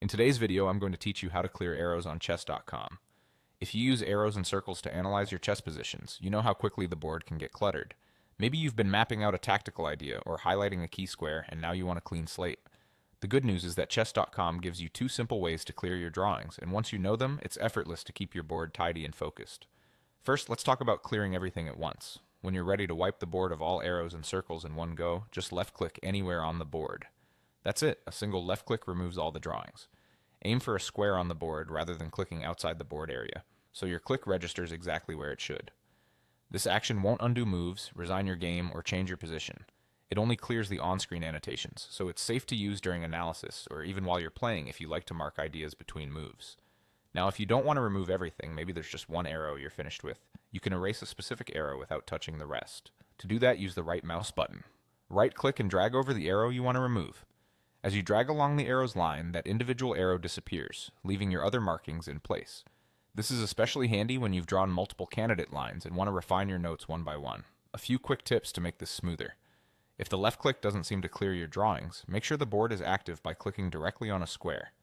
In today's video, I'm going to teach you how to clear arrows on chess.com. If you use arrows and circles to analyze your chess positions, you know how quickly the board can get cluttered. Maybe you've been mapping out a tactical idea or highlighting a key square and now you want a clean slate. The good news is that chess.com gives you two simple ways to clear your drawings, and once you know them, it's effortless to keep your board tidy and focused. First, let's talk about clearing everything at once. When you're ready to wipe the board of all arrows and circles in one go, just left-click anywhere on the board. That's it, a single left click removes all the drawings. Aim for a square on the board rather than clicking outside the board area, so your click registers exactly where it should. This action won't undo moves, resign your game, or change your position. It only clears the on-screen annotations, so it's safe to use during analysis or even while you're playing if you like to mark ideas between moves. Now, if you don't want to remove everything, maybe there's just one arrow you're finished with, you can erase a specific arrow without touching the rest. To do that, use the right mouse button. Right-click and drag over the arrow you want to remove. As you drag along the arrow's line, that individual arrow disappears, leaving your other markings in place. This is especially handy when you've drawn multiple candidate lines and want to refine your notes one by one. A few quick tips to make this smoother. If the left click doesn't seem to clear your drawings, make sure the board is active by clicking directly on a square.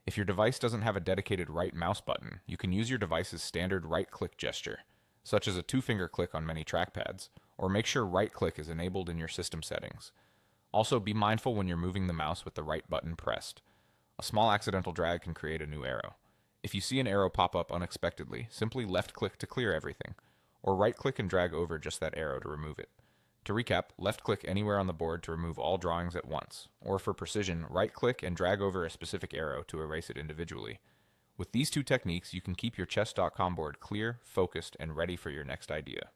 If your device doesn't have a dedicated right mouse button, you can use your device's standard right-click gesture, such as a two-finger click on many trackpads, or make sure right-click is enabled in your system settings. Also, be mindful when you're moving the mouse with the right button pressed. A small accidental drag can create a new arrow. If you see an arrow pop up unexpectedly, simply left-click to clear everything, or right-click and drag over just that arrow to remove it. To recap, left-click anywhere on the board to remove all drawings at once, or for precision, right-click and drag over a specific arrow to erase it individually. With these two techniques, you can keep your chess.com board clear, focused, and ready for your next idea.